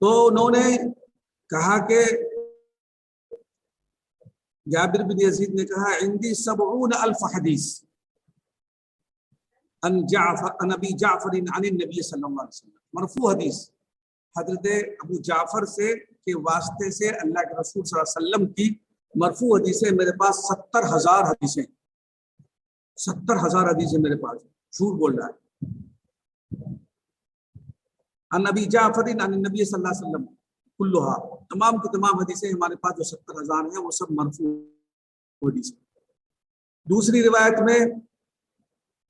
تو انہوں نے کہا کہ جابر بن یزید نے کہا عندی 70,000 حدیث ان ابی جعفر عن النبی صلی اللہ علیہ وسلم، مرفوع حدیث حضرت ابو جعفر سے کے واسطے سے اللہ کے رسول صلی اللہ علیہ وسلم کی مرفوع حدیثیں میرے پاس 70,000 حدیثیں، 70,000 حدیثیں میرے پاس، جھوٹ بول رہا ہے۔ ان ابی جعفر عن النبی صلی اللہ علیہ وسلم کلھا، تمام کی تمام حدیثیں ہمارے پاس جو 70,000 ہیں وہ سب مرفوع حدیث۔ دوسری روایت میں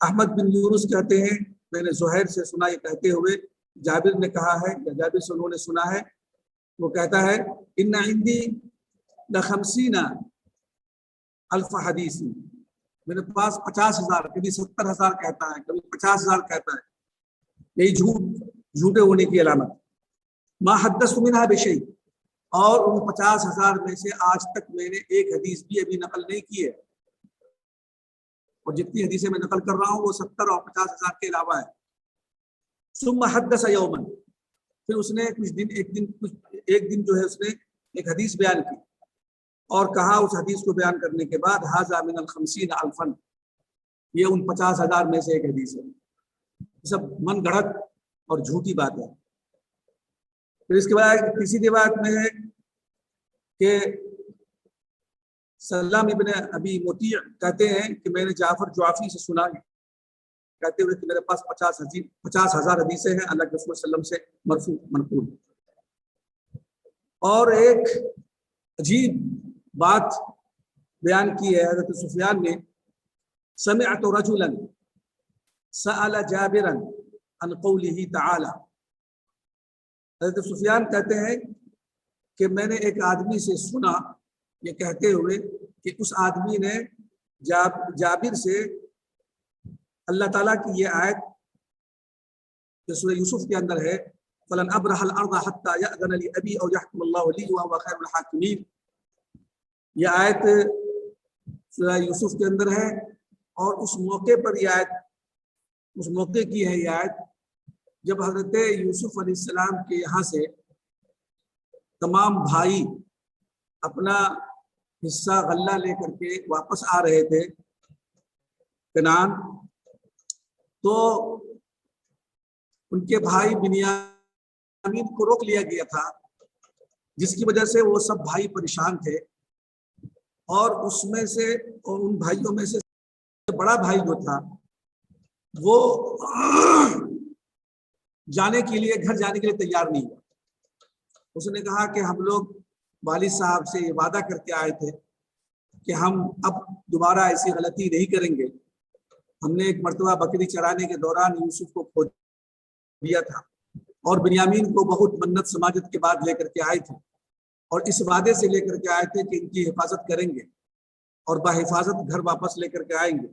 احمد بن یونس کہتے ہیں میں نے زہیر سے سنا یہ کہتے ہوئے جابر نے کہا ہے یا جابر سے انہوں نے سنا ہے، وہ کہتا ہے ان عندی ل50,000 حدیث، میرے پاس 50,000، کبھی 70,000 کہتا ہے کبھی 50,000 کہتا ہے، یہی جھوٹے ہونے کی علامت۔ ما حدثت منها بشیء، اور ان 50,000 میں سے آج تک میں نے ایک حدیث بھی ابھی نقل نہیں کی ہے، اور جتنی حدیثیں میں نقل کر رہا ہوں وہ 70 اور 50,000 کے علاوہ ہے۔ ثم حدث یوما، پھر اس نے ایک دن جو ہے اس نے ایک حدیث بیان کی اور کہا اس حدیث کو بیان کرنے کے بعد ھذا من ال50,000، یہ ان 50,000 میں سے ایک حدیث ہے۔ یہ سب من گھڑت اور جھوٹی بات ہے۔ پھر اس کے بعد کسی روایت میں ہے کہ سلام ابن ابی مطیع کہتے ہیں کہ میں نے جعفر جعفی سے سنا کہتے ہوئے کہ میرے پاس 50,000 حدیثیں ہیں اللہ کے رسول صلی اللہ علیہ وسلم سے مرفوع منقول۔ اور ایک عجیب بات بیان کی ہے حضرت سفیان نے، سمعت رجلا سأل جابرا عن قوله تعالی، حضرت سفیان کہتے ہیں کہ میں نے ایک آدمی سے سنا یہ کہتے ہوئے کہ اس آدمی نے جابر سے اللہ تعالیٰ کی یہ آیت جو سورہ یوسف کے اندر ہے فلن ابرح الارض حتى يأذن لي ابي او يحكم الله لي وهو خير الحاكمين، یہ آیت سورہ یوسف کے اندر ہے، اور اس موقع پر یہ آیت اس موقع کی ہے یہ آیت جب حضرت یوسف علیہ السلام کے یہاں سے تمام بھائی اپنا حصہ غلہ لے کر کے واپس آ رہے تھے کنعان، تو ان کے بھائی بنیامین کو روک لیا گیا تھا، جس کی وجہ سے وہ سب بھائی پریشان تھے، اور اس میں سے اور ان بھائیوں میں سے بڑا بھائی جو تھا وہ جانے کے لیے گھر جانے کے لیے تیار نہیں ہوا۔ اس نے کہا کہ ہم لوگ والد صاحب سے یہ وعدہ کر کے آئے تھے کہ ہم اب دوبارہ ایسی غلطی نہیں کریں گے، ہم نے ایک مرتبہ بکری چرانے کے دوران یوسف کو کھو دیا تھا اور بنیامین کو بہت منت سماجت کے بعد لے کر کے آئے تھے، اور اس وعدے سے لے کر کے آئے تھے کہ ان کی حفاظت کریں گے اور بحفاظت گھر واپس لے کر کے آئیں گے،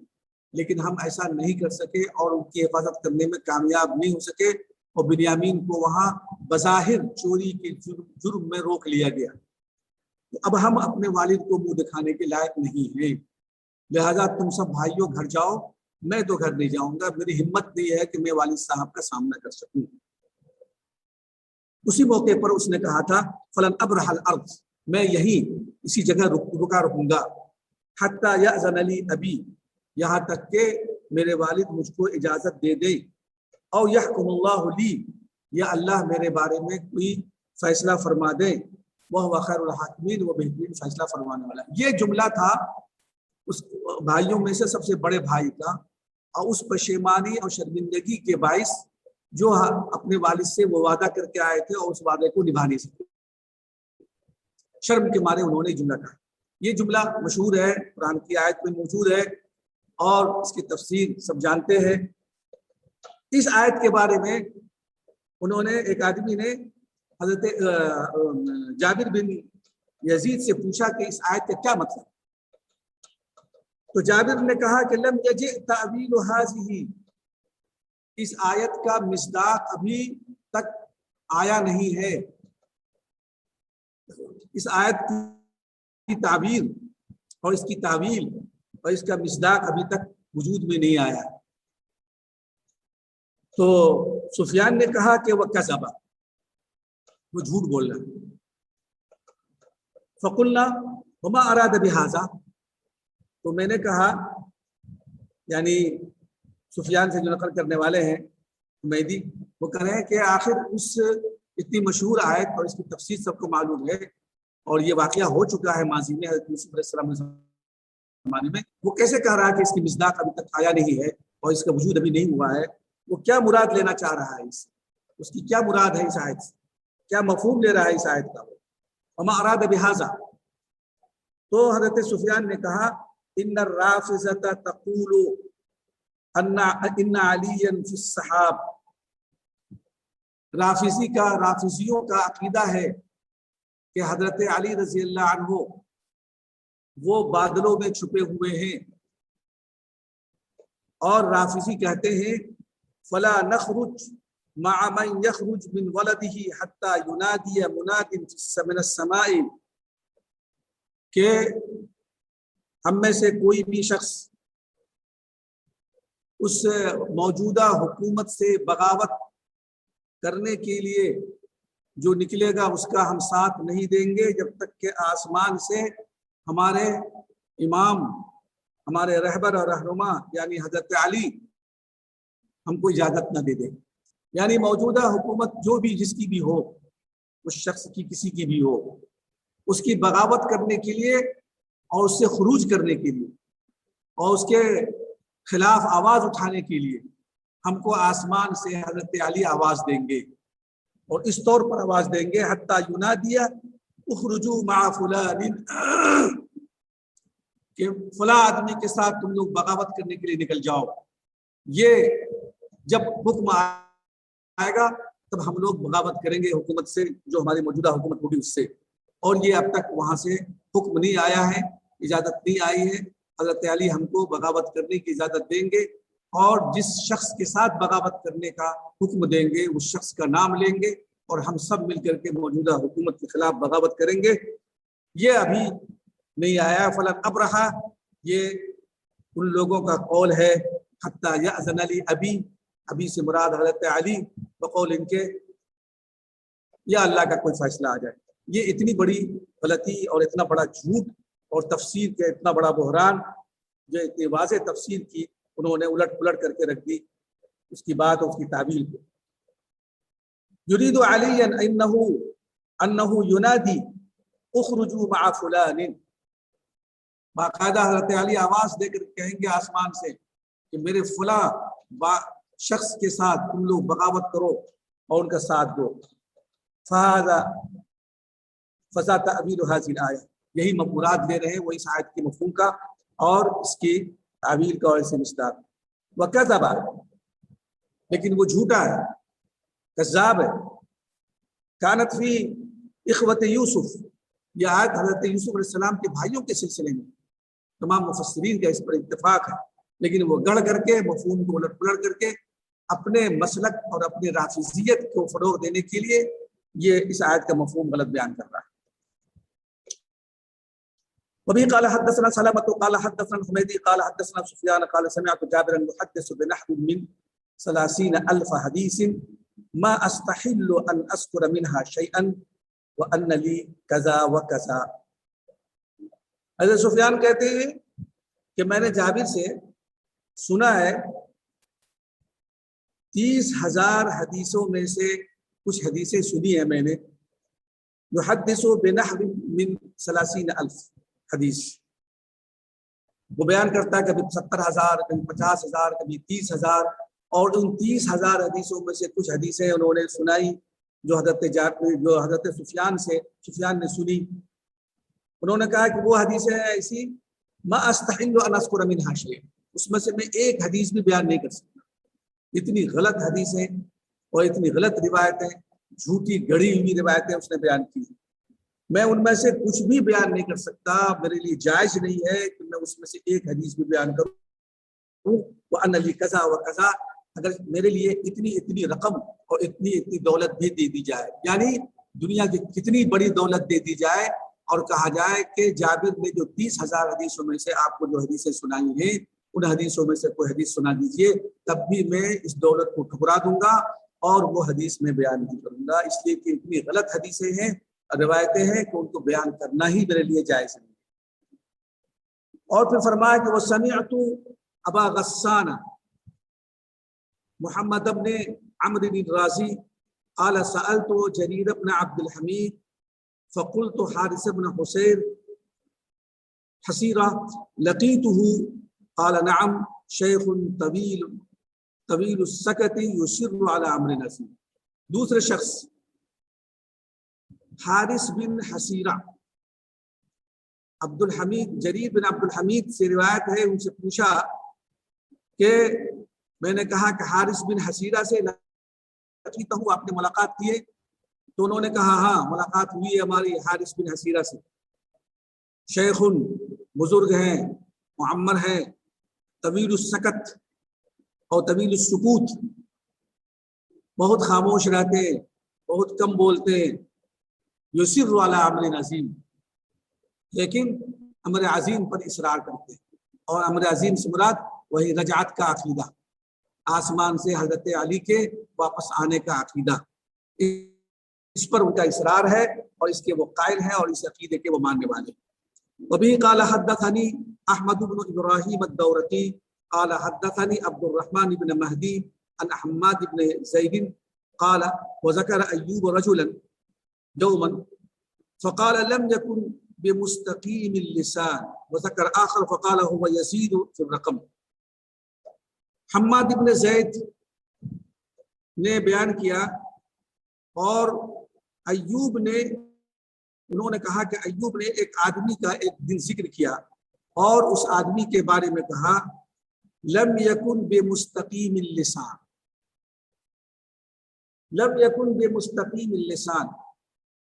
لیکن ہم ایسا نہیں کر سکے اور ان کی حفاظت کرنے میں کامیاب نہیں ہو سکے، اور بنیامین کو وہاں بظاہر چوری کے جرم میں روک لیا گیا۔ تو اب ہم اپنے والد کو منہ دکھانے کے لائق نہیں ہیں، لہذا تم سب بھائیوں گھر جاؤ، میں تو گھر نہیں جاؤں گا، میری ہمت نہیں ہے کہ میں والد صاحب کا سامنا کر سکوں۔ اسی موقع پر اس نے کہا تھا فلن ابرح الارض، میں یہیں اسی جگہ رکوں گا، حتی یأذن لی ابی، یہاں تک کہ میرے والد مجھ کو اجازت دے دیں، او یحکم اللہ لی، یا اللہ میرے بارے میں کوئی فیصلہ فرما دے، وہ خیر الحاکمین، وہ بہترین فیصلہ فرمانے والا۔ یہ جملہ تھا اس بھائیوں میں سے سب سے بڑے بھائی کا، اور اس پشیمانی اور شرمندگی کے باعث جو اپنے والد سے وہ وعدہ کر کے آئے تھے اور اس وعدے کو نبھا نہیں سکے، شرم کے مارے انہوں نے جملہ کہا۔ یہ جملہ مشہور ہے، قرآن کی آیت میں موجود ہے اور اس کی تفسیر سب جانتے ہیں۔ اس آیت کے بارے میں انہوں نے ایک آدمی نے حضرت جابر بن یزید سے پوچھا کہ اس آیت کا کیا مطلب، تو جابر نے کہا کہ لم یجئ تأویل ھذہ، اس آیت کا مصداق ابھی تک آیا نہیں ہے، اس آیت کی تعبیر اور اس کی تعویل اور اس کا مصداق ابھی تک وجود میں نہیں آیا۔ تو سفیان نے کہا کہ وہ کذب، وہ جھوٹ بول رہا ہے. فقلنا وما اراد بهذا, تو میں نے کہا, یعنی سفیان سے جو نقل کرنے والے ہیں حمیدی, وہ کہہ رہے ہیں کہ آخر اس اتنی مشہور آیت اور اس کی تفسیر سب کو معلوم ہے, اور یہ واقعہ ہو چکا ہے ماضی میں حضرت یوسف علیہ السلام کے زمانے میں, وہ کیسے کہہ رہا ہے کہ اس کی مصداق ابھی تک آیا نہیں ہے اور اس کا وجود ابھی نہیں ہوا ہے؟ وہ کیا مراد لینا چاہ رہا ہے اس کی کیا مراد ہے اس آیت سے, کیا مفہوم لے رہا ہے اس آیت کا؟ وما اراد بهذا, تو حضرت سفیان نے کہا ان الرافضۃ تقول ان علیا فی السحاب, رافضیوں کا عقیدہ ہے کہ حضرت علی رضی اللہ عنہ وہ بادلوں میں چھپے ہوئے ہیں, اور رافضی کہتے ہیں فلا نخرج مع من يخرج من ولده حتى ينادي مناد من السماء, کہ ہم میں سے کوئی بھی شخص اس موجودہ حکومت سے بغاوت کرنے کے لیے جو نکلے گا اس کا ہم ساتھ نہیں دیں گے جب تک کہ آسمان سے ہمارے امام, ہمارے رہبر اور رہنما یعنی حضرت علی ہم کو اجازت نہ دے دیں. یعنی موجودہ حکومت جو بھی جس کی بھی ہو, اس شخص کی کسی کی بھی ہو, اس کی بغاوت کرنے کے لیے اور اس سے خروج کرنے کے لیے اور اس کے خلاف آواز اٹھانے کے لیے ہم کو آسمان سے حضرت علی آواز دیں گے, اور اس طور پر آواز دیں گے حتی ینادیا اخرجوا مع فلان, کہ فلاں آدمی کے ساتھ تم لوگ بغاوت کرنے کے لیے نکل جاؤ. یہ جب حکم آئے گا تب ہم لوگ بغاوت کریں گے حکومت سے, جو ہماری موجودہ حکومت ہوگی اس سے. اور یہ اب تک وہاں سے حکم نہیں آیا ہے, اجازت نہیں آئی ہے. حضرت علی ہم کو بغاوت کرنے کی اجازت دیں گے, اور جس شخص کے ساتھ بغاوت کرنے کا حکم دیں گے اس شخص کا نام لیں گے, اور ہم سب مل کر کے موجودہ حکومت کے خلاف بغاوت کریں گے. یہ ابھی نہیں آیا. فلن ابرحا, یہ ان لوگوں کا قول ہے. حتی یأذن لی ابی, ابھی سے مراد حضرت علی, بقول ان کے یا اللہ کا کوئی فیصلہ آ جائے. یہ اتنی بڑی غلطی اور اتنا بڑا جھوٹ اور تفسیر کا اتنا بڑا بحران, جو اتنی واضح تفسیر کی, انہوں نے الٹ پلٹ کر کے رکھ دی اس کی بات اور اس کی تعبیر کو. یرید علی انہ ینادی اخرجوا مع فلان, باقاعدہ حضرت علی آواز دے کر کہیں گے آسمان سے کہ میرے فلاں شخص کے ساتھ تم لوگ بغاوت کرو اور ان کا ساتھ دو. فضا تعبیر حاضر آیا, یہی مراد لے رہے ہیں وہ اس آیت کے مفہوم کا اور اس کی تعبیر کا اور اسے مصداق. وکذب, لیکن وہ جھوٹا ہے, کذاب ہے. کانت فی اخوت یوسف, یہ آیت حضرت یوسف علیہ السلام کے بھائیوں کے سلسلے میں تمام مفسرین کا اس پر اتفاق ہے, لیکن وہ گڑھ کر کے مفہوم کو الٹ پلٹ کر کے اپنے مسلک اور اپنی رافضیت کو فروغ دینے کے لیے یہ اس آیت کا مفہوم غلط بیان کر رہا ہے. وبه قال حدثنا سلمة قال حدثنا الحميدي قال حدثنا سفيان قال سمعت جابرا يحدث بنحو من 30,000 حديث ما استحل ان اذكر منها شيئا وان لي كذا وكذا. حضرت سفیان کہتے ہیں کہ میں نے جابر سے سنا ہے 30,000 حدیثوں میں سے کچھ حدیثیں سنی ہیں میں نے, يحدث بنحو من 30,000 حدیث, وہ بیان کرتا ہے کبھی 70,000 کبھی 50,000 کبھی 30,000, اور ان 30,000 حدیثوں میں سے کچھ حدیثیں انہوں نے سنائی جو حضرت سفیان نے سنی. انہوں نے کہا کہ وہ حدیثیں ایسی ما استحل ان اذکر منها شیئا, اس میں سے میں ایک حدیث بھی بیان نہیں کر سکتا. اتنی غلط حدیثیں اور اتنی غلط روایتیں, جھوٹی گڑی ہوئی روایتیں اس نے بیان کی, میں ان میں سے کچھ بھی بیان نہیں کر سکتا. میرے لیے جائز نہیں ہے کہ میں اس میں سے ایک حدیث بھی بیان کروں. وَأَنَّ لِي كَذَا وَكَذَا, اگر میرے لیے اتنی رقم اور اتنی دولت بھی دے دی جائے, یعنی دنیا کی کتنی بڑی دولت دے دی جائے اور کہا جائے کہ جابر نے جو 30,000 حدیثوں میں سے آپ کو جو حدیثیں سنائی ہیں ان حدیثوں میں سے کوئی حدیث سنا دیجئے, تب بھی میں اس دولت کو ٹھکرا دوں گا اور وہ حدیث میں بیان نہیں کروں گا، اس لیے کہ اتنی غلط حدیثیں ہیں، روایتیں ہیں کہ ان کو بیان کرنا ہی میرے لیے جائز نہیں۔ اور پھر فرمایا کہ وہ سمعت ابا غسان محمد بن عمرو الرازی قال سألت جرير بن عبد الحميد فقلت حارث بن حسيرة لقيته قال نعم شيخ طويل السكت يصر على امر نصیب۔ دوسرے شخص حارث بن حسیرہ عبد الحمید، جریر بن عبد الحمید سے روایت ہے، ان سے پوچھا کہ میں نے کہا کہ حارث بن حسیرہ سے لقیتہ ہوں، آپ نے ملاقات کی ہے؟ تو انہوں نے کہا ہاں ملاقات ہوئی ہے ہماری حارث بن حسیرہ سے۔ شیخ بزرگ ہیں، معمر ہیں، طویل السکت اور طویل السکوت، بہت خاموش رہتے ہیں، بہت کم بولتے ہیں، یصر علی امر عظیم، لیکن امر عظیم پر اصرار کرتے ہیں، اور امر عظیم سے مراد وہی رجعت کا عقیدہ، آسمان سے حضرت علی کے واپس آنے کا عقیدہ، اس پر ان کا اصرار ہے اور اس کے وہ قائل ہیں اور اس عقیدے کے وہ ماننے والے ہیں۔ وبه قال حدثني احمد بن ابراهيم الدورقي قال حدثني عبد الرحمن بن مهدي عن حماد بن زيد قال وذكر ايوب رجلا يوما فقال لم يكن بمستقيم اللسان وذكر آخر فقال هو يزيد في الرقم۔ حماد بن زید نے بیان کیا اور ایوب نے، انہوں نے کہا کہ ایوب نے ایک آدمی کا ایک دن ذکر کیا اور اس آدمی کے بارے میں کہا لم یکن بمستقیم اللسان، لم یکن بمستقیم اللسان،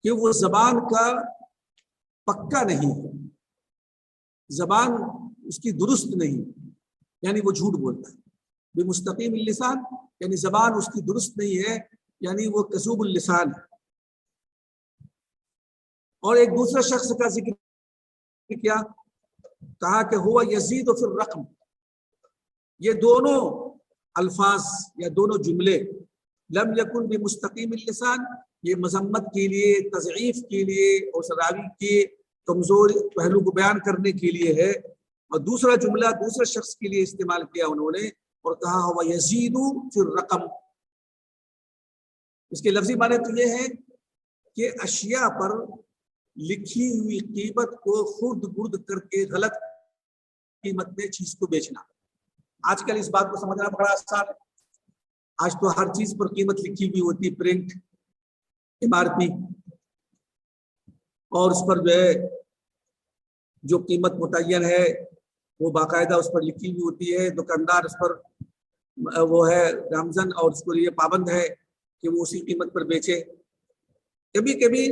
کہ وہ زبان کا پکا نہیں ہے، زبان اس کی درست نہیں، یعنی وہ جھوٹ بولتا ہے۔ بمستقیم اللسان یعنی زبان اس کی درست نہیں ہے، یعنی وہ کذوب اللسان ہے۔ اور ایک دوسرے شخص کا ذکر کیا، کہا کہ ہوا یزید فی الرقم، یہ دونوں الفاظ یا دونوں جملے لم یکن بمستقیم اللسان، یہ مذمت کے لیے، تضعیف کے لیے اور راوی کے کمزور پہلو کو بیان کرنے کے لیے ہے، اور دوسرا جملہ دوسرے شخص کے لیے استعمال کیا انہوں نے اور کہا ہوا یزید فی الرقم۔ اس کے لفظی معنی تو یہ ہے کہ اشیاء پر لکھی ہوئی قیمت کو خرد برد کر کے غلط قیمت میں چیز کو بیچنا۔ آج کل اس بات کو سمجھنا بڑا آسان ہے، آج تو ہر چیز پر قیمت لکھی ہوئی ہوتی، پرنٹ، MRP، اور اس پر جو ہے جو قیمت متعین ہے وہ باقاعدہ اس پر لکھی ہوئی ہوتی ہے، دکاندار اس پر وہ ہے گامزن اور اس کو یہ پابند ہے کہ وہ اسی قیمت پر بیچے۔ کبھی کبھی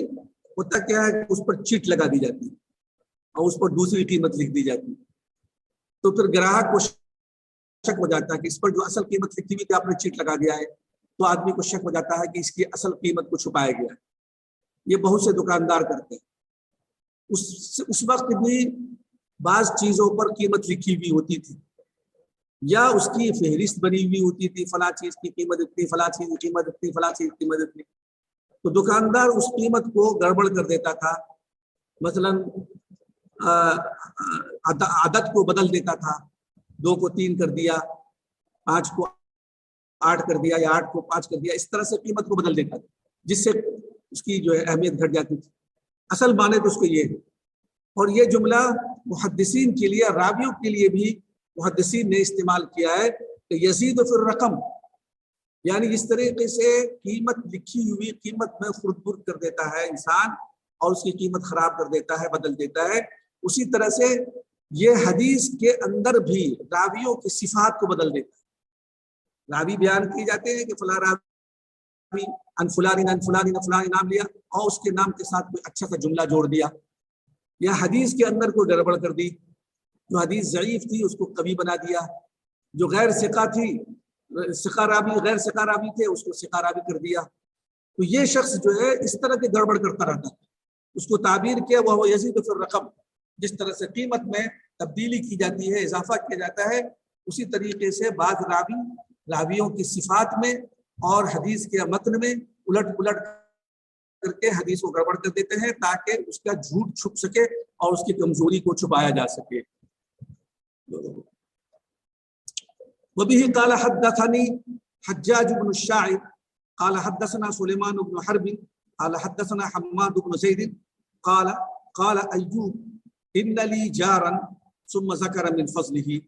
ہوتا کیا ہے کہ اس پر چٹ لگا دی جاتی ہے اور اس پر دوسری قیمت لکھ دی جاتی ہے، تو پھر گراہک کو شک ہو جاتا ہے کہ اس پر جو اصل قیمت لکھی ہوئی تھی آپ نے چٹ لگا دیا ہے، تو آدمی کو شک ہو جاتا ہے کہ اس کی اصل قیمت کو چھپایا گیا ہے۔ یہ بہت سے دکاندار کرتے ہیں۔ اس وقت بھی بعض چیزوں پر قیمت لکھی ہوئی ہوتی تھی یا اس کی فہرست بنی ہوئی ہوتی تھی، فلاں چیز کی قیمت اتنی، فلاں چیز کی قیمت اتنی، فلاں چیز کی قیمت اتنی، تو دکاندار اس قیمت کو گڑبڑ کر دیتا تھا، مثلا عدد کو بدل دیتا تھا، 2 کو 3 کر دیا، 5 کو 8 کر دیا یا 8 کو 5 کر دیا، اس طرح سے قیمت کو بدل دیتا تھا، جس سے اس کی جو ہے اہمیت گھٹ جاتی تھی۔ اصل معنی تو اس کو یہ ہے، اور یہ جملہ محدثین کے لیے، راویوں کے لیے بھی محدثین نے استعمال کیا ہے کہ یزید فی الرقم، یعنی اس طریقے سے قیمت لکھی ہوئی قیمت میں خرد برد کر دیتا ہے انسان اور اس کی قیمت خراب کر دیتا ہے، بدل دیتا ہے۔ اسی طرح سے یہ حدیث کے اندر بھی راویوں کی صفات کو بدل دیتا ہے۔ راوی بیان کیے جاتے ہیں کہ فلاں راوی ان فلان نام لیا اور اس کے نام کے ساتھ کوئی اچھا سا جملہ جوڑ دیا، یا حدیث کے اندر کوئی گڑبڑ کر دی، جو حدیث ضعیف تھی اس کو قوی بنا دیا، جو غیر ثقہ تھی، ثقہ راوی غیر ثقہ راوی تھے، اس کو ثقہ راوی کر دیا۔ تو یہ شخص جو ہے اس طرح کے گڑبڑ کرتا رہتا ہے، اس کو تعبیر کیا وہ یزید فی الرقم، جس طرح سے قیمت میں تبدیلی کی جاتی ہے، اضافہ کیا جاتا ہے، اسی طریقے سے بعض راویوں کی صفات میں اور حدیث کے متن میں الٹ پلٹ کر کے حدیث کو گڑبڑ کر دیتے ہیں تاکہ اس کا جھوٹ چھپ سکے اور اس کی کمزوری کو چھپایا جا سکے. وبه قال حدثني حجاج بن الشاعر قال حدثنا سليمان بن حرب قال حدثنا حماد بن زيد قال قال أيوب إن لي جارا ثم ذكر من فضله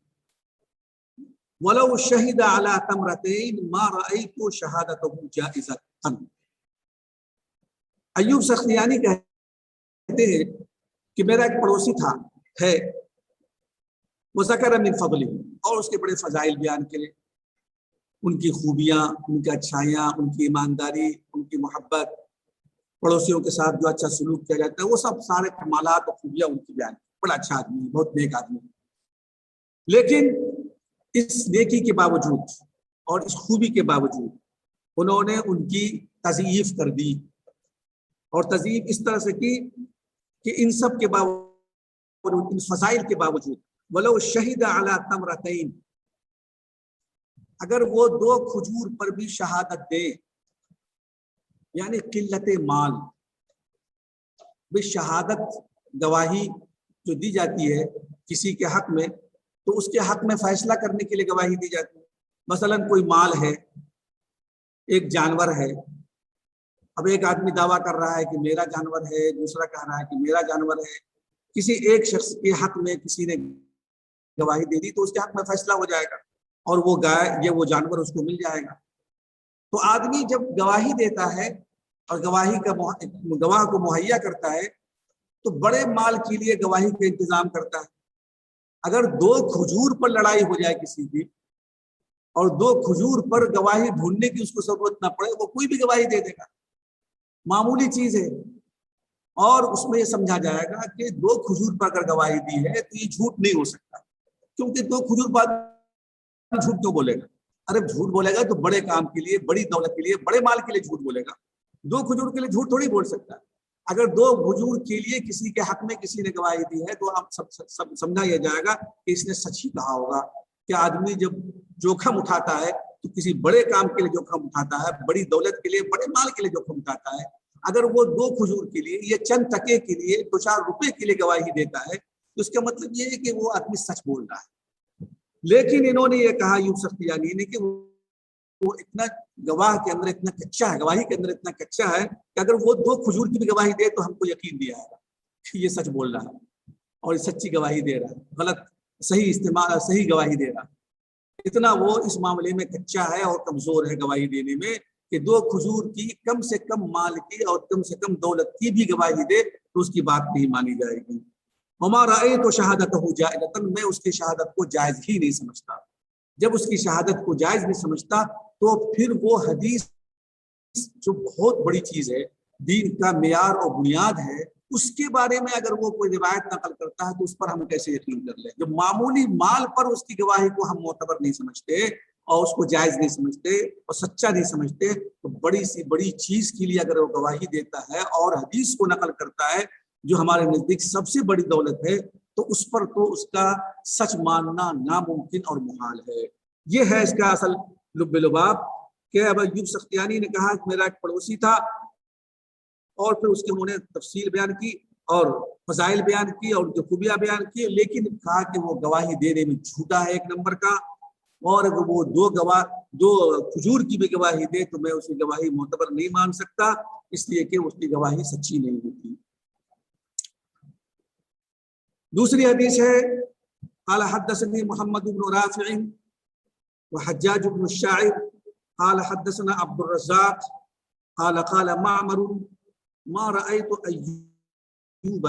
ولو شهد على تمرتين ما رأيت شهادته جائزة. ایوب سختیانی کہتے ہیں کہ میرا ایک پڑوسی تھا ہے وہ ذکر من فضلہ اور اس کے بڑے فضائل بیان کرے، ان کی خوبیاں، ان کی اچھائیاں، ان کی ایمانداری، ان کی محبت، پڑوسیوں کے ساتھ جو اچھا سلوک کیا جاتا ہے، وہ سب سارے کمالات اور خوبیاں ان کی بیان. بڑا اچھا آدمی، بہت نیک آدمی. لیکن اس نیکی کے باوجود اور اس خوبی کے باوجود انہوں نے ان کی تضعیف کر دی، اور تضعیف اس طرح سے کی کہ ان سب کے باوجود، ان فضائل کے باوجود، ولو شہید علی تمرتین، اگر وہ 2 کھجور پر بھی شہادت دے، یعنی قلت مال بھی شہادت گواہی جو دی جاتی ہے کسی کے حق میں، تو اس کے حق میں فیصلہ کرنے کے لیے گواہی دی جاتی ہے. مثلا کوئی مال ہے، ایک جانور ہے، اب ایک آدمی دعویٰ کر رہا ہے کہ میرا جانور ہے، دوسرا کہہ رہا ہے کہ میرا جانور ہے، کسی ایک شخص کے حق میں کسی نے گواہی دے دی تو اس کے حق میں فیصلہ ہو جائے گا اور وہ گائے یا وہ جانور اس کو مل جائے گا. تو آدمی جب گواہی دیتا ہے اور گواہی کا گواہ کو مہیا کرتا ہے تو بڑے مال کے لیے گواہی کا انتظام کرتا ہے. اگر 2 کھجور پر لڑائی ہو جائے کسی کی اور 2 کھجور پر گواہی ڈھونڈنے کی اس کو ضرورت نہ پڑے، وہ کوئی بھی گواہی دے دے گا، معمولی چیز ہے. اور اس میں یہ سمجھا جائے گا کہ 2 کھجور پر اگر گواہی دی ہے تو یہ جھوٹ نہیں ہو سکتا، کیونکہ 2 کھجور پر جھوٹ کیوں بولے گا؟ ارے جھوٹ بولے گا تو بڑے کام کے لیے، بڑی دولت کے لیے، بڑے مال کے لیے جھوٹ بولے گا. 2 کھجور کے لیے جھوٹ تھوڑی بول سکتا ہے. اگر 2 کھجور کے لیے کسی کے حق میں کسی نے گواہی دی ہے تو آپ سب سمجھا یہ جائے گا کہ اس نے سچ ہی کہا ہوگا. کہ آدمی جب جوخم اٹھاتا ہے تو کسی بڑے کام کے لیے جوخم اٹھاتا ہے، بڑی دولت کے لیے، بڑے مال کے لیے جوخم اٹھاتا ہے. اگر وہ 2 کھجور کے لیے یا چند ٹکے کے لیے 2-4 روپے کے لیے گواہی دیتا ہے تو اس کا مطلب یہ ہے کہ وہ آدمی سچ بول رہا ہے. لیکن انہوں نے یہ کہا یوسف سختیانی نے کہ وہ اتنا گواہ کے اندر اتنا کچا ہے، گواہی کے اندر اتنا کچا ہے کہ اگر وہ 2 کھجور کی بھی گواہی دے تو ہم کو یقین نہیں آئے گا کہ یہ سچ بول رہا ہے اور یہ سچی گواہی دے رہا ہے، غلط صحیح گواہی دے رہا ہے. اتنا وہ اس معاملے میں کچا ہے اور کمزور ہے گواہی دینے میں کہ 2 کھجور کی کم سے کم مال کی اور کم سے کم دولت کی بھی گواہی دے تو اس کی بات نہیں مانی جائے گی. ہمارا تو شہادت ہو جائے، میں اس کی شہادت کو جائز ہی نہیں سمجھتا. جب اس کی شہادت کو جائز نہیں سمجھتا تو پھر وہ حدیث جو بہت بڑی چیز ہے، دین کا معیار اور بنیاد ہے، اس کے بارے میں اگر وہ کوئی روایت نقل کرتا ہے تو اس پر ہم کیسے یقین کر لیں؟ جب معمولی مال پر اس کی گواہی کو ہم معتبر نہیں سمجھتے اور اس کو جائز نہیں سمجھتے اور سچا نہیں سمجھتے، تو بڑی سی بڑی چیز کے لیے اگر وہ گواہی دیتا ہے اور حدیث کو نقل کرتا ہے جو ہمارے نزدیک سب سے بڑی دولت ہے، تو اس پر تو اس کا سچ ماننا ناممکن اور محال ہے. یہ ہے اس کا اصل لب لباب کہ اب ایوب سختیانی نے کہا کہ میرا ایک پڑوسی تھا، اور پھر اس کے انہوں نے تفصیل بیان کی اور فضائل بیان کی اور جو خوبیاں بیان کی، لیکن کہا کہ وہ گواہی دینے میں جھوٹا ہے 1 نمبر کا، اور اگر وہ 2 کھجور کی بھی گواہی دے تو میں اس کی گواہی معتبر نہیں مان سکتا، اس لیے کہ اس کی گواہی سچی نہیں ہوتی. دوسری حدیث ہے قال حدثني محمد بن رافع وحجاج بن الشاعر قال حدثنا عبد الرزاق قال قال معمر ما رأيت أيوب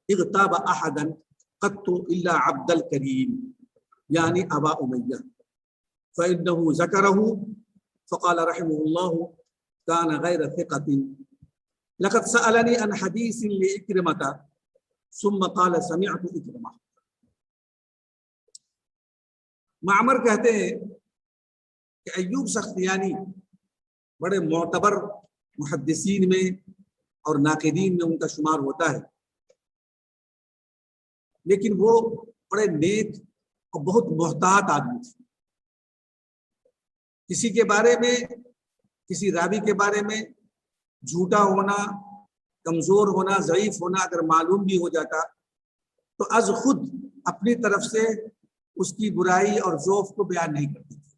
اغتاب أحدا قط إلا عبد الكريم يعني أبا أمية فإنه ذكره فقال رحمه الله كان غير ثقة لقد سألني عن حديث لإكرمة ثم قال سمعت إكرمة. معمر کہتے ہیں کہ ایوب سختیانی بڑے معتبر محدثین میں اور ناقدین میں ان کا شمار ہوتا ہے، لیکن وہ بڑے نیک اور بہت محتاط آدمی تھے. کسی کے بارے میں کسی راوی کے بارے میں جھوٹا ہونا، کمزور ہونا، ضعیف ہونا اگر معلوم بھی ہو جاتا تو از خود اپنی طرف سے اس کی برائی اور ضعف کو بیان نہیں کرتے تھے.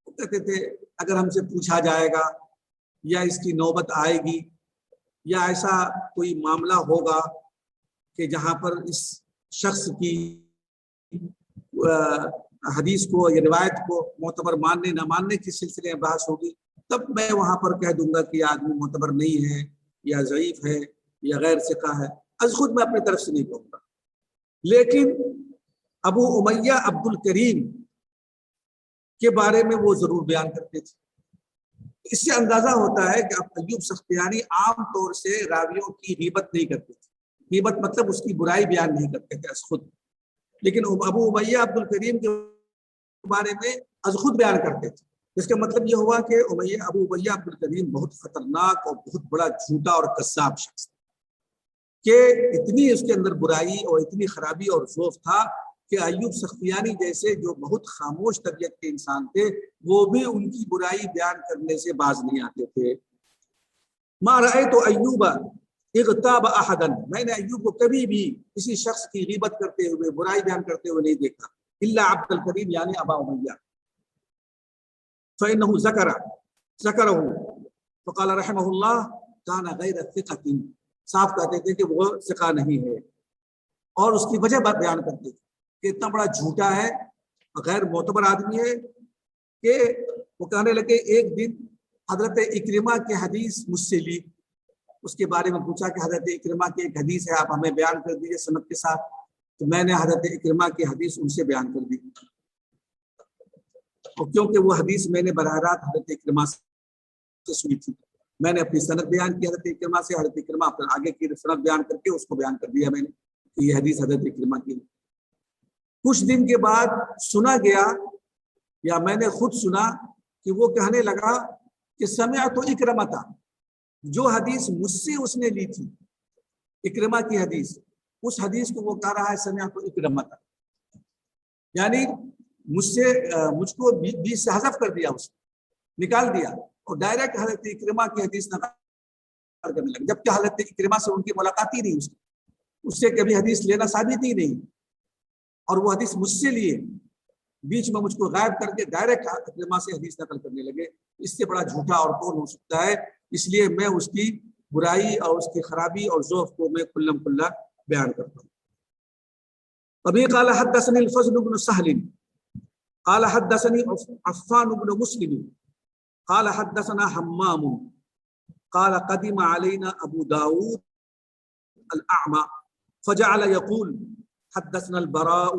وہ کہتے تھے اگر ہم سے پوچھا جائے گا یا اس کی نوبت آئے گی یا ایسا کوئی معاملہ ہوگا کہ جہاں پر اس شخص کی حدیث کو یا روایت کو معتبر ماننے نہ ماننے کے سلسلے میں بحث ہوگی، تب میں وہاں پر کہہ دوں گا کہ یہ آدمی معتبر نہیں ہے یا ضعیف ہے یا غیر ثقہ ہے. از خود میں اپنی طرف سے نہیں کہوں گا. لیکن ابو امیہ عبد الکریم کے بارے میں وہ ضرور بیان کرتے تھے. اس سے اندازہ ہوتا ہے کہ اب ایوب سختیانی عام طور سے راویوں کی غیبت نہیں کرتے تھے. غیبت مطلب اس کی برائی بیان نہیں کرتے تھے از خود، لیکن ابو امیہ عبد الکریم کے بارے میں از خود بیان کرتے تھے. اس کا مطلب یہ ہوا کہ ابو امیہ عبد الکریم بہت خطرناک اور بہت بڑا جھوٹا اور کذاب شخص کہ اتنی اس کے اندر برائی اور اتنی خرابی اور ضعف تھا کہ ایوب سختیانی جیسے جو بہت خاموش طبیعت کے انسان تھے وہ بھی ان کی برائی بیان کرنے سے باز نہیں آتے تھے. ما رأیت ایوب اغتاب احدا، میں نے ایوب کو کبھی بھی کسی شخص کی غیبت کرتے ہوئے، برائی بیان کرتے ہوئے نہیں دیکھا. الا عبد الکریم یعنی ابا امیہ، فإنه ذکرہ فقال رحمہ اللہ کان غیر ثقۃ، صاف کہتے تھے کہ وہ ثقہ نہیں ہے، اور اس کی وجہ بیان کرتے تھے کہ اتنا بڑا جھوٹا ہے، غیر معتبر آدمی ہے کہ وہ کہنے لگے ایک دن حضرت اکرمہ کی حدیث مجھ سے لی. اس کے بارے میں پوچھا کہ حضرت اکرمہ کی ایک حدیث ہے، آپ ہمیں بیان کر دیجیے سند کے ساتھ. تو میں نے حضرت اکرمہ کی حدیث ان سے بیان کر دی، اور کیونکہ وہ حدیث میں نے براہ راست حضرت اکرمہ سے سنی تھی، میں نے اپنی سند بیان کی حضرت اکرمہ سے. حضرت اکرمہ اپنے آگے کی سند بیان کر کے اس کو بیان کر دیا میں نے کہ یہ حدیث حضرت اکرمہ کی. کچھ دن کے بعد سنا گیا یا میں نے خود سنا کہ وہ کہنے لگا کہ سمعت اکرمہ تھا، جو حدیث مجھ سے اس نے لی تھی اکرمہ کی حدیث، اس حدیث کو وہ کہہ رہا ہے سمعت اکرمہ تھا، یعنی مجھ کو بیچ سے حذف کر دیا، اس نکال دیا اور ڈائریکٹ حضرت اکرمہ کی حدیث نقل کرنے لگا، جبکہ حضرت اکرمہ سے ان کی ملاقات ہی نہیں، اس سے کبھی حدیث لینا ثابت ہی نہیں، اور وہ حدیث مجھ سے لیے بیچ میں مجھ کو غائب کر کے ڈائریکٹ اکرمہ سے حدیث نقل کرنے لگے. اس سے بڑا جھوٹا اور کون ہو سکتا ہے؟ اس لیے میں اس کی برائی اور اس کی خرابی اور ضعف کو میں کلم کلا بیان کرتا ہوں. ابھی قال حدثني الفضل بن سهل قال حدثني عفان بن مسلم قال حدثنا حمام قال قدم علينا ابو داود الاعمى فجعل يقول حدثنا البراء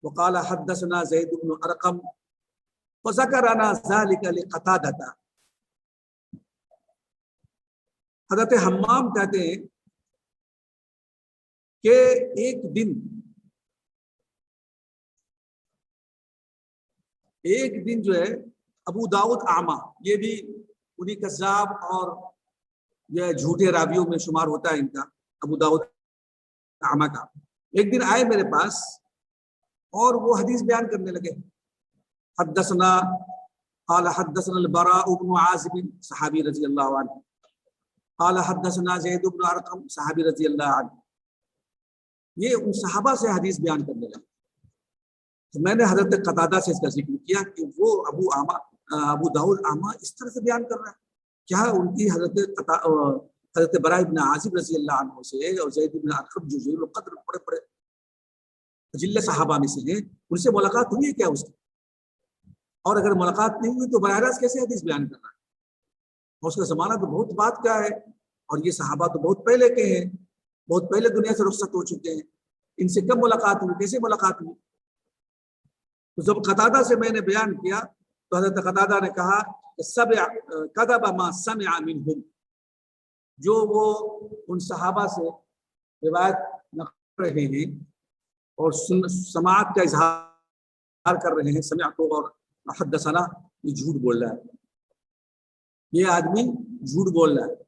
وقال حدثنا زيد بن ارقم فذكرنا ذلك لقتادة. حضرت حمام کہتے ہیں کہ ایک دن جو ہے ابو داؤد اعمی، یہ بھی انہی کذاب اور یہ جھوٹے راویوں میں شمار ہوتا ہے ان کا، ابو داؤد اعمی کا. ایک دن آئے میرے پاس اور وہ حدیث بیان کرنے لگے. حدثنا قال حدثنا البراء بن عازب صحابی رضی اللہ عنہ قال حدثنا زید بن ارقم صحابی رضی اللہ عنہ. یہ ان صحابہ سے حدیث بیان کرنے لگے. تو میں نے حضرت قتادہ سے اس کا ذکر کیا کہ وہ ابو داؤد اعمی اس طرح سے بیان کر رہا ہے، کیا ان کی حضرت براء بن عازب رضی اللہ عنہ سے اور زید بن ارقم جو ذوال قدر بڑے بڑے اجل صحابہ میں سے ہیں، ان سے ملاقات ہوئی ہے کیا اس کی؟ اور اگر ملاقات نہیں ہوئی تو براہ راست کیسے حدیث بیان کر رہا ہے؟ اور اس کا زمانہ تو بہت بات کا ہے، اور یہ صحابہ تو بہت پہلے کے ہیں، بہت پہلے دنیا سے رخصت ہو چکے ہیں، ان سے کب ملاقات ہوئی، کیسے ملاقات ہوئی؟ تو جب قتادہ سے میں نے بیان کیا تو حضرت قتادہ نے کہا کذب ما سمع منہم، جو وہ ان صحابہ سے روایت نقل کر رہے ہیں اور سماعت کا اظہار کر رہے ہیں، سمعت اور حدثنا، یہ جھوٹ بول رہا ہے، یہ آدمی جھوٹ بول رہا ہے.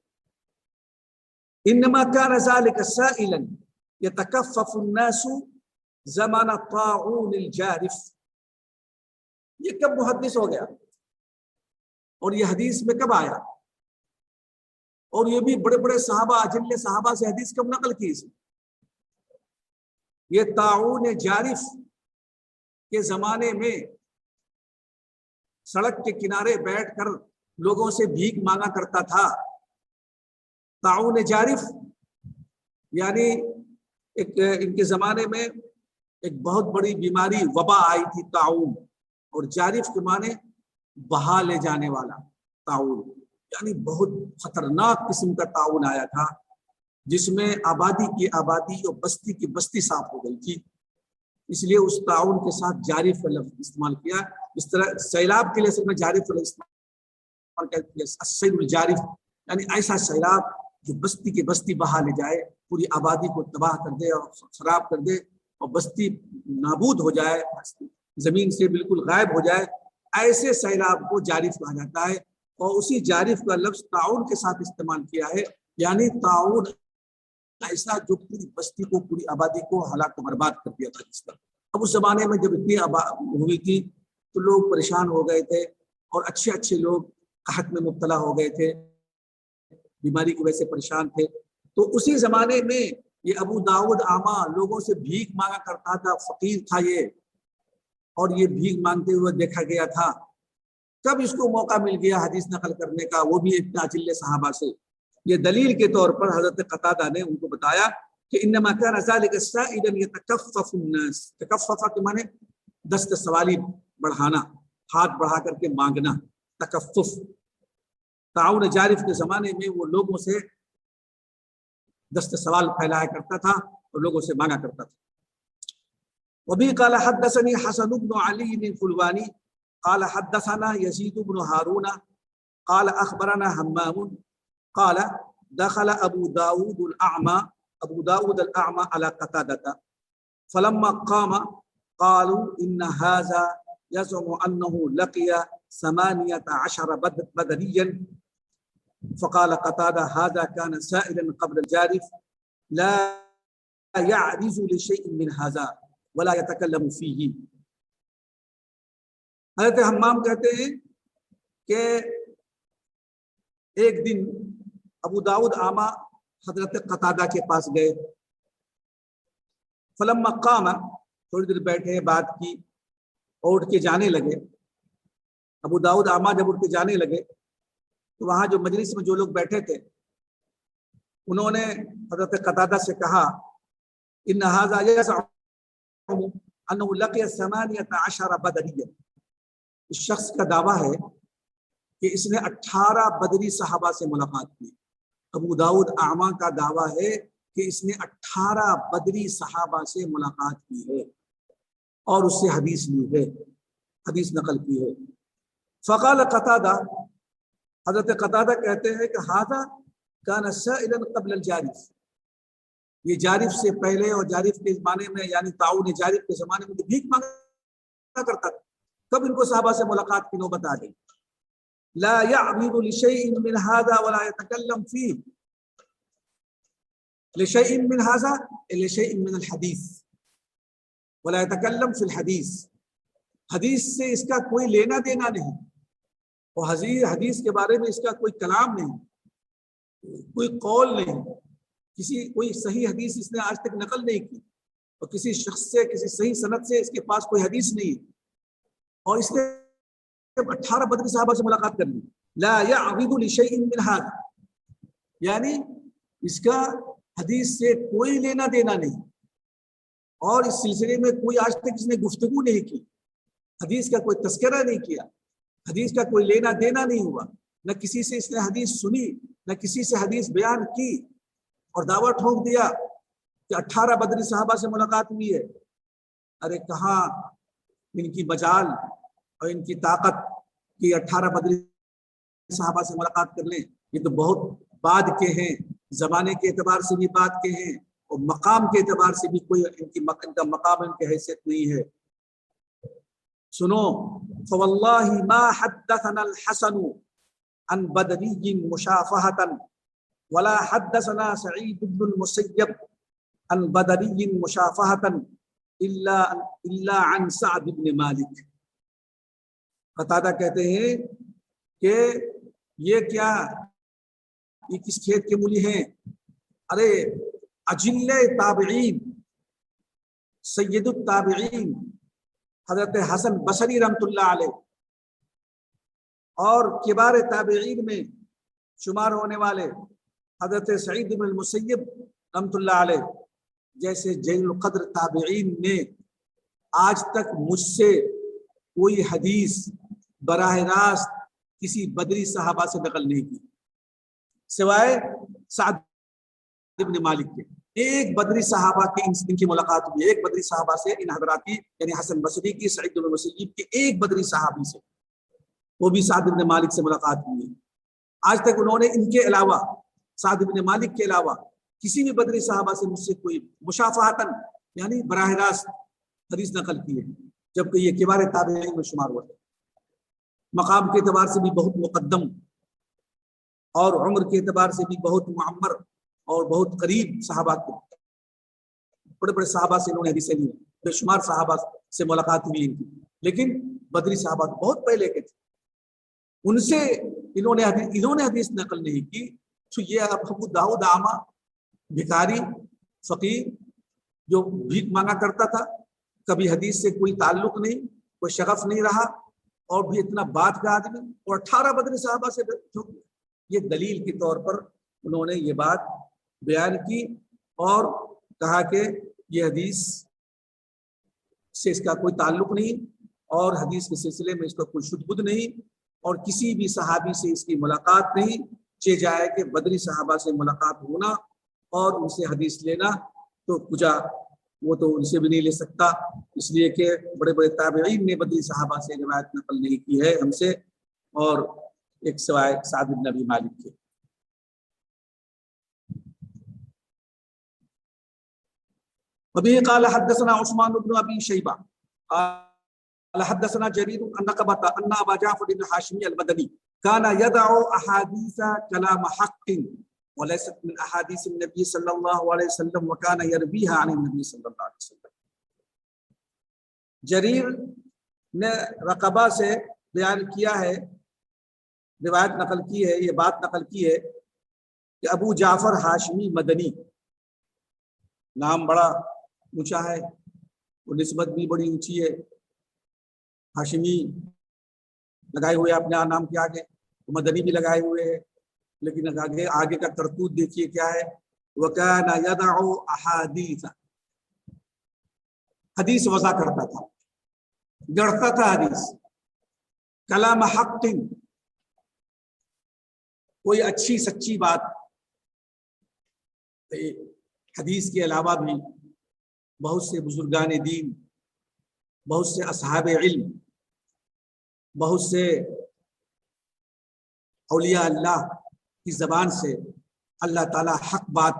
انما كان ذلك سائلا يتكفف الناس زمان الطاعون الجارف. یہ کب محدث ہو گیا؟ اور یہ حدیث میں کب آیا؟ اور یہ بھی بڑے بڑے صحابہ، اجل صحابہ سے حدیث کب نقل کی اس نے؟ یہ طاعون جارف کے زمانے میں سڑک کے کنارے بیٹھ کر لوگوں سے بھیک مانگا کرتا تھا۔ طاعون جارف یعنی ان کے زمانے میں ایک بہت بڑی بیماری وبا آئی تھی، طاعون، اور جارف کے معنی بہا لے جانے والا طاعون، یعنی بہت خطرناک قسم کا طاعون آیا تھا، جس میں آبادی کی آبادی اور بستی کی بستی صاف ہو گئی تھی۔ اس لیے اس طاعون کے ساتھ جارف کا لفظ استعمال کیا۔ اس طرح سیلاب کے لیے اصل میں جارف کا لفظ استعمال کیا، السیل الجارف، یعنی ایسا سیلاب جو بستی کی بستی بہا لے جائے، پوری آبادی کو تباہ کر دے اور خراب کر دے اور بستی نابود ہو جائے، زمین سے بالکل غائب ہو جائے، ایسے سیلاب کو جارف کہا جاتا ہے۔ اور اسی جارف کا لفظ طاعون کے ساتھ استعمال کیا ہے، یعنی طاعون ایسا جو پوری بستی کو، پوری آبادی کو ہلاک و برباد کر دیا تھا جس طرح۔ اب اس زمانے میں جب اتنی ہوئی تھی تو لوگ پریشان ہو گئے تھے، اور اچھے اچھے لوگ قحط میں مبتلا ہو گئے تھے، بیماری کی وجہ سے پریشان تھے۔ تو اسی زمانے میں یہ ابو داؤد اعمیٰ لوگوں سے بھیک مانگا کرتا تھا، فقیر تھا یہ، اور یہ بھیک مانگتے ہوئے دیکھا گیا تھا۔ کب اس کو موقع مل گیا حدیث نقل کرنے کا، وہ بھی اتنا اجل صحابہ سے؟ یہ دلیل کے طور پر حضرت قتادہ نے ان کو بتایا کہ انما كان ذلك سائلا يتكفف الناس، تکفف کے معنی دست سوالی بڑھانا، ہاتھ بڑھا کر کے مانگنا، تکفف۔ طاعون جارف کے زمانے میں وہ لوگوں سے دست سوال پھیلایا کرتا تھا اور لوگوں سے مانگا کرتا تھا۔ وبه قال حدثني حسن بن علي الفلواني قال حدثنا يزيد بن هارون قال اخبرنا همام قال دخل ابو داود الاعمى على قتادة فلما قام قالوا ان هذا يزعم انه لقي 18 بدريا فقال قتادة هذا كان سائلا قبل الجارف لا يعرز لشيء من هذا ولا يتكلم فيه۔ حضرت حمام کہتے ہیں کہ ایک دن ابو داؤد اعمیٰ حضرت قتادہ کے پاس گئے، فلما قام، تھوڑی دیر بیٹھے، بات کی اور اٹھ کے جانے لگے۔ ابو داؤد اعمیٰ جب اٹھ کے جانے لگے تو وہاں جو مجلس میں جو لوگ بیٹھے تھے انہوں نے حضرت قتادہ سے کہا ان هذا يزعم انه لقي 18 بدريا، اس شخص کا دعویٰ ہے کہ اس نے 18 بدری صحابہ سے ملاقات کی۔ ابو داؤد اعمیٰ کا دعویٰ ہے کہ اس نے 18 بدری صحابہ سے ملاقات کی ہے اور اس سے حدیث لی ہے، حدیث نقل کی ہے۔ فقال قتادہ، حضرت قتادہ کہتے ہیں کہ هذا كان سائلا قبل الجارف، یہ جارف سے پہلے اور جارف کے زمانے میں، یعنی طاعون جارف کے زمانے میں بھیک مانگا کرتا تھا۔ کب ان کو صحابہ سے ملاقات کی نوبت آ گئی؟ لا يعرض لشيء من هذا ولا يتكلم فيه، لشيء من هذا لشيء من الحديث ولا يتكلم في الحديث، حدیث سے اس کا کوئی لینا دینا نہیں، اور حدیث کے بارے میں اس کا کوئی کلام نہیں، کوئی قول نہیں، کوئی صحیح حدیث اس نے آج تک نقل نہیں کی، اور کسی شخص سے، کسی صحیح سند سے اس کے پاس کوئی حدیث نہیں، اور اس نے 18 بدری صحابہ سے ملاقات کر لی۔ لا يعرض لشيء من هذا، یعنی اس کا حدیث سے کوئی لینا دینا نہیں، اور اس سلسلے میں کوئی آج تک اس نے گفتگو نہیں کی، حدیث کا کوئی تذکرہ نہیں کیا، حدیث کا کوئی لینا دینا نہیں ہوا، نہ کسی سے اس نے حدیث سنی، نہ کسی سے حدیث بیان کی، اور دعویٰ ٹھونک دیا کہ 18 بدری صحابہ سے ملاقات ہوئی ہے۔ ارے کہاں ان کی مجال اور ان کی طاقت کہ 18 بدری صحابہ سے ملاقات کر لیں، یہ تو بہت بعد کے ہیں، زمانے کے اعتبار سے بھی بعد کے ہیں، اور مقام کے اعتبار سے بھی کوئی ان کا مقام، ان کی حیثیت نہیں ہے۔ سنو، فواللہ ما حدثنا الحسن عن بدری مشافہۃ ولا حدثنا سعید بن المسیب عن بدری مشافہۃ الا عن سعد بن مالک۔ قتادہ کہتے ہیں کہ یہ کیا، یہ کس کھیت کے مولی ہیں؟ ارے اجل تابعین، سید التابعین حضرت حسن بصری رحمۃ اللہ علیہ اور کبار تابعین میں شمار ہونے والے حضرت سعید بن المسیب رحمۃ اللہ علیہ جیسے جلیل القدر تابعین نے آج تک مجھ سے کوئی حدیث براہ راست کسی بدری صحابہ سے نقل نہیں کی سوائے سعد بن مالک کے۔ ایک بدری صحابہ کی ان کی ملاقات ہوئی، ایک بدری صحابہ سے ان حضرات کی، یعنی حسن بصری کی، سعید بن المسیب کی، ایک بدری صحابی سے، وہ بھی سعد بن مالک سے ملاقات ہوئی ہے۔ آج تک انہوں نے ان کے علاوہ، سعد بن مالک کے علاوہ کسی بھی بدری صحابہ سے مجھ سے کوئی مشافہتاً یعنی براہ راست حدیث نقل کی ہے، جبکہ یہ کبار تابعین میں شمار ہوتے ہیں۔ مقام کے اعتبار سے بھی بہت مقدم اور عمر کے اعتبار سے بھی بہت معمر اور بہت قریب صحابہ کو، بڑے بڑے صحابہ سے انہوں نے حدیثیں لی، بے شمار صحابہ سے ملاقات ہوئی ان کی، لیکن بدری صحابہ بہت پہلے کے تھے، ان سے انہوں نے حدیث نقل نہیں کی۔ تو یہ ابو داؤد اعمی بھکاری فقیر جو بھیک مانگا کرتا تھا، کبھی حدیث سے کوئی تعلق نہیں، کوئی شغف نہیں رہا، اور بھی اتنا بات کا آدمی، اور 18 بدری صحابہ سے یہ دلیل کے طور پر انہوں نے یہ بات بیان کی اور کہا کہ یہ حدیث سے اس کا کوئی تعلق نہیں، اور حدیث کے سلسلے میں اس کا کوئی شد بد نہیں، اور کسی بھی صحابی سے اس کی ملاقات نہیں، چہ جائے کہ بدری صحابہ سے ملاقات ہونا اور ان سے حدیث لینا تو کجا وہ تو ان سے بھی نہیں لے سکتا، اس لیے کہ بڑے بڑے تابعین نے بدری صحابہ سے روایت نقل نہیں کی ہے ہم سے، اور ایک سوائے سعد بن ابی مالک کے۔ وبه قال حدثنا عثمان بن ابي شيبه قال حدثنا جرير ان قبط ان ابا جعفر بن هاشمي المدني كان يدع احاديث كلام حق وليست من احاديث النبي صلى الله عليه وسلم وكان يرويها عن النبي صلى الله عليه وسلم۔ جریر نے رقبہ سے بیان کیا ہے، روایت نقل کی ہے، یہ بات نقل کی ہے کہ ابو جعفر ہاشمی مدنی، نام بڑا اونچا ہے اور نسبت بھی بڑی اونچی ہے، ہاشمی لگائے ہوئے اپنے نام کے آگے، مدنی بھی لگائے ہوئے ہیں، لیکن آگے کا کرتوت دیکھیے کیا ہے، وَكَانَ يَدَعُ أَحَادِيثَ، حدیث وضع کرتا تھا، گڑھتا تھا حدیث، کلام حق، کوئی اچھی سچی بات۔ حدیث کے علاوہ بھی بہت سے بزرگان دین، بہت سے اصحاب علم، بہت سے اولیاء اللہ کی زبان سے اللہ تعالیٰ حق بات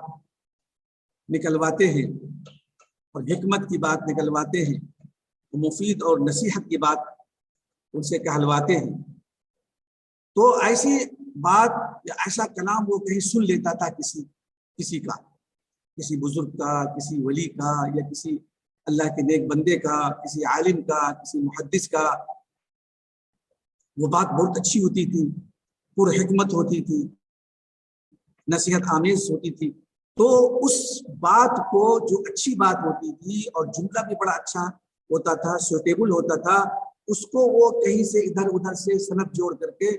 نکلواتے ہیں اور حکمت کی بات نکلواتے ہیں، مفید اور نصیحت کی بات ان سے کہلواتے ہیں۔ تو ایسی بات یا ایسا کلام وہ کہیں سن لیتا تھا کسی کا، کسی بزرگ کا، کسی ولی کا، یا کسی اللہ کے نیک بندے کا، کسی عالم کا، کسی محدث کا، وہ بات بہت اچھی ہوتی تھی، پر حکمت ہوتی تھی، نصیحت آمیز ہوتی تھی، تو اس بات کو جو اچھی بات ہوتی تھی اور جملہ بھی بڑا اچھا ہوتا تھا، سوٹیبل ہوتا تھا، اس کو وہ کہیں سے ادھر ادھر سے سند جوڑ کر کے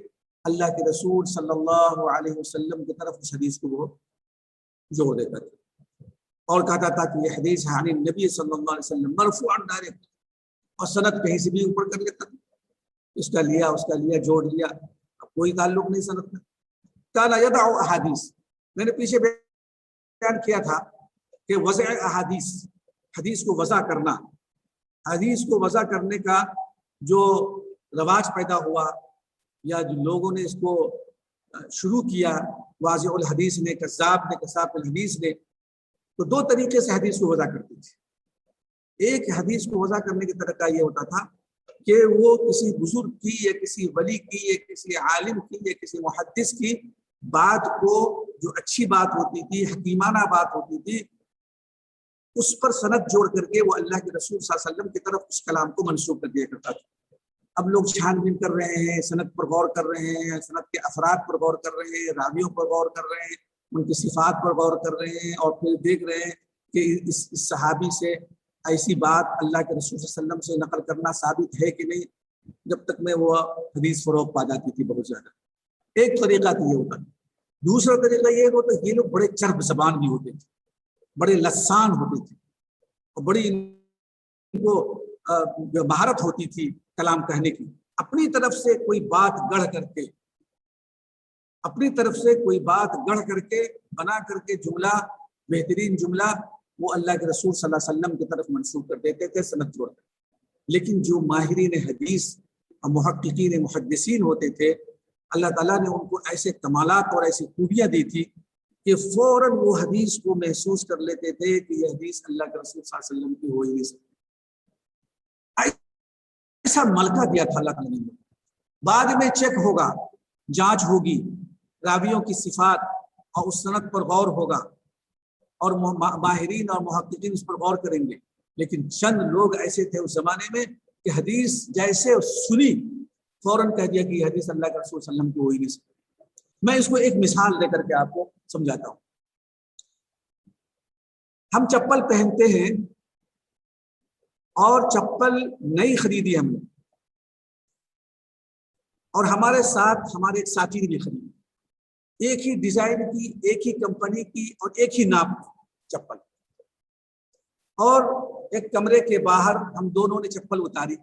اللہ کے رسول صلی اللہ علیہ وسلم کی طرف اس حدیث کو وہ جوڑ دیتا تھا اور کہتا تھا کہ یہ حدیث ہے عن نبی صلی اللہ علیہ وسلم مرفوعاً ڈائریکٹ، اور سند کہیں سے بھی اوپر کر لیتا تھا، اس کا لیا جوڑ لیا، اب کوئی تعلق نہیں سند کا۔ کانا یدع احادیث، میں نے پیچھے بیان کیا تھا کہ وضع احادیث، حدیث کو وضع کرنا، حدیث کو وضع کرنے کا جو رواج پیدا ہوا یا جو لوگوں نے اس کو شروع کیا، واضع الحدیث نے، کذاب الحدیث نے، تو دو طریقے سے حدیث کو وضع کرتے تھے۔ ایک حدیث کو وضع کرنے کا طریقہ یہ ہوتا تھا کہ وہ کسی بزرگ کی یا کسی ولی کی یا کسی عالم کی یا کسی محدث کی بات کو، جو اچھی بات ہوتی تھی، حکیمانہ بات ہوتی تھی، اس پر سند جوڑ کر کے وہ اللہ کے رسول صلی اللہ علیہ وسلم کی طرف اس کلام کو منسوب کر دیا کرتا تھا۔ اب لوگ چھان بین کر رہے ہیں، سند پر غور کر رہے ہیں، سند کے افراد پر غور کر رہے ہیں، راویوں پر غور کر رہے ہیں، ان کی صفات پر غور کر رہے ہیں، اور پھر دیکھ رہے ہیں کہ اس صحابی سے ایسی بات اللہ کے رسول صلی اللہ علیہ وسلم سے نقل کرنا ثابت ہے کہ نہیں۔ جب تک میں وہ حدیث فروغ پا جاتی تھی بہت زیادہ۔ ایک طریقہ تو یہ ہوتا ہے۔ دوسرا طریقہ یہ ہوتا ہے، یہ لوگ بڑے چرب زبان بھی ہوتے تھے، بڑے لسان ہوتے تھے، اور بڑی ان کو مہارت ہوتی تھی کلام کہنے کی۔ اپنی طرف سے کوئی بات گڑھ کر کے، اپنی طرف سے کوئی بات گڑھ کر کے بنا کر کے جملہ، بہترین جملہ وہ اللہ کے رسول صلی اللہ علیہ وسلم کی طرف منسوب کر دیتے تھے سند چھوڑ کر۔ لیکن جو ماہرین حدیث اور محققین محدثین ہوتے تھے، اللہ تعالیٰ نے ان کو ایسے کمالات اور ایسی خوبیاں دی تھی کہ فوراً وہ حدیث کو محسوس کر لیتے تھے کہ یہ حدیث اللہ کے رسول صلی اللہ علیہ وسلم کی ہو ہی نہیں سکتی۔ ایسا ملکہ دیا تھا اللہ تعالیٰ نے۔ بعد میں چیک ہوگا، جانچ ہوگی، راویوں کی صفات اور اس سند پر غور ہوگا، اور ماہرین اور محققین اس پر غور کریں گے۔ لیکن چند لوگ ایسے تھے اس زمانے میں کہ حدیث جیسے سنی فوراً کہہ دیا کہ یہ حدیث اللہ کے رسول صلی اللہ علیہ وسلم کی ہو ہی نہیں سکتی۔ میں اس کو ایک مثال دے کر کے آپ کو سمجھاتا ہوں۔ ہم چپل پہنتے ہیں، اور چپل نئی خریدی ہم نے، اور ہمارے ساتھ ہمارے ایک ساتھی نے بھی خریدی، ایک ہی ڈیزائن کی، ایک ہی کمپنی کی، اور ایک ہی ناپ کی چپل، اور ایک کمرے کے باہر ہم دونوں نے چپل اتاری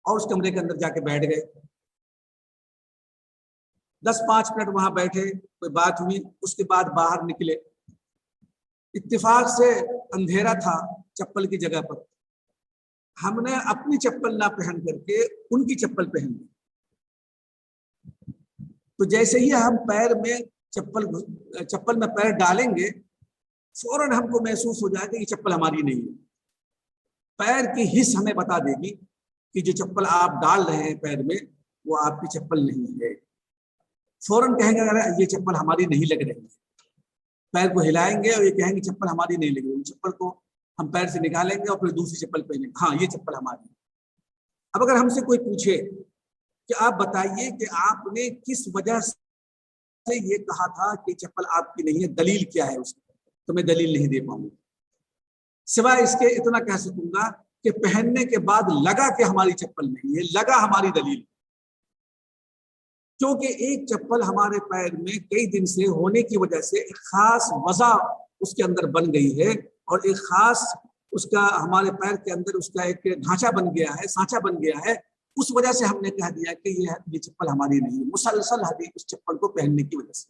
اور اس کمرے کے اندر جا کے بیٹھ گئے۔ 10-5 منٹ وہاں بیٹھے، کوئی بات ہوئی، اس کے بعد باہر نکلے۔ اتفاق سے اندھیرا تھا چپل کی جگہ پر، ہم نے اپنی چپل نہ پہن کر کے ان کی چپل پہن لی۔ تو جیسے ہی ہم پیر میں چپل میں پیر ڈالیں گے، فوراً ہم کو محسوس ہو جائے گا یہ چپل ہماری نہیں ہے۔ پیر کی حس ہمیں بتا دے گی کہ جو چپل آپ ڈال رہے ہیں پیر میں وہ آپ کی چپل نہیں ہے۔ فوراً کہیں گے اگر یہ چپل ہماری نہیں لگ رہی ہے، پیر کو ہلائیں گے اور یہ کہیں گے چپل ہماری نہیں لگ رہی، چپل کو ہم پیر سے نکالیں گے اور پھر دوسری چپل پہنیں گے، ہاں یہ چپل ہماری ہے۔ اب اگر ہم سے کوئی پوچھے کہ آپ بتائیے کہ آپ نے کس وجہ سے یہ کہا تھا کہ چپل آپ کی نہیں ہے، دلیل کیا ہے اس کی، تو میں دلیل نہیں دے پاؤں گا، سوائے اس کے اتنا کہہ سکوں گا کہ پہننے کے بعد لگا کہ ہماری چپل نہیں ہے، لگا ہماری دلیل، کیونکہ ایک چپل ہمارے پیر میں کئی دن سے ہونے کی وجہ سے ایک خاص وضع اس کے اندر بن گئی ہے، اور ایک خاص اس کا ہمارے پیر کے اندر اس کا ایک ڈھانچہ بن گیا ہے، سانچہ بن گیا ہے، اس وجہ سے ہم نے کہہ دیا کہ یہ چپل ہماری نہیں ہے، مسلسل حدیث اس چپل کو پہننے کی وجہ سے۔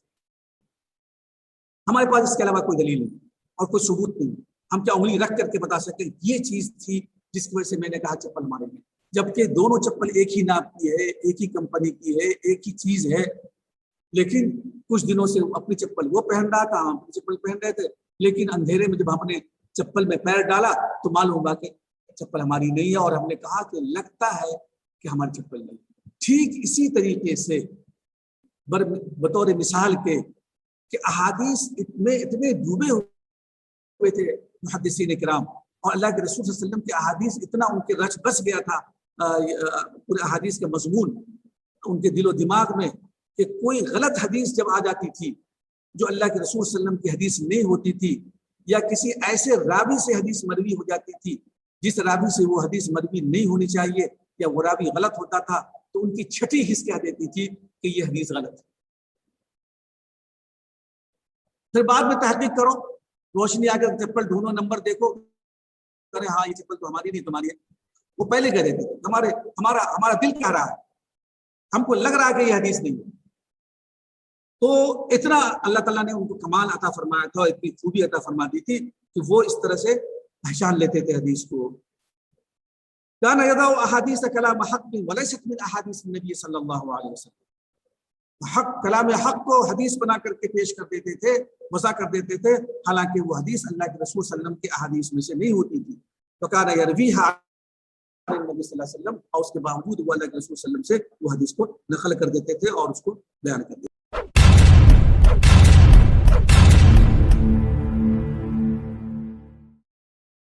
ہمارے پاس اس کے علاوہ کوئی دلیل نہیں اور کوئی ثبوت نہیں، ہم کیا انگلی رکھ کر کے بتا سکتے یہ چیز تھی جس کی وجہ سے میں نے کہا چپل ہمارے نہیں، جبکہ دونوں چپل ایک ہی ناپ کی ہے، ایک ہی کمپنی کی ہے، ایک ہی چیز ہے، لیکن کچھ دنوں سے اپنی چپل وہ پہن رہا تھا، ہم اپنی چپل پہن رہے تھے، لیکن اندھیرے میں جب ہم نے چپل میں پیر ڈالا تو معلوم ہوا کہ چپل ہماری نہیں ہے، اور ہم نے کہا کہ لگتا ہے کہ ہماری چپل نہیں۔ ٹھیک اسی طریقے سے بطور مثال کے کہ احادیث اتنے ڈوبے ہوئے تھے محدثین کرام، اور اللہ کے رسول صلی اللہ علیہ وسلم کی احادیث اتنا ان کے رچ بس گیا تھا، پورے احادیث کا مضمون ان کے دل و دماغ میں، کہ کوئی غلط حدیث جب آ جاتی تھی جو اللہ کے رسول صلی اللہ علیہ وسلم کی حدیث نہیں ہوتی تھی، یا کسی ایسے راوی سے حدیث مروی ہو جاتی تھی جس راوی سے وہ حدیث مروی نہیں ہونی چاہیے، یا وہ راوی غلط ہوتا تھا، تو ان کی چھٹی حص کہہ دیتی تھی کہ یہ حدیث غلط ہے۔ پھر بعد میں تحقیق کرو، روشنی آ کر چپل ڈھونڈو، نمبر دیکھو، ارے ہاں یہ چپل تو ہماری نہیں تمہاری ہے، وہ پہلے کہہ دیتے تھے ہمارا دل کہہ رہا ہے، ہم کو لگ رہا ہے کہ یہ حدیث نہیں ہے۔ تو اتنا اللہ تعالیٰ نے ان کو کمال عطا فرمایا تھا، اتنی خوبی عطا فرما دی تھی کہ وہ اس طرح سے پہچان لیتے تھے حدیث کو۔ کان یضع احادیث کلام حق ولیست من احادیث النبی صلی اللہ علیہ وسلم، حق کلام حق کو حدیث بنا کر کے پیش کر دیتے تھے، وضع کر دیتے تھے، حالانکہ وہ حدیث اللہ کے رسول صلی اللہ علیہ وسلم کی احادیث میں سے نہیں ہوتی تھی۔ فکان یرویھا نبی صلی اللہ علیہ وسلم، اور اس کے باوجود وہ اللہ کے رسول صلی اللہ علیہ وسلم سے وہ حدیث کو نقل کر دیتے تھے اور اس کو بیان کر دیتے تھے۔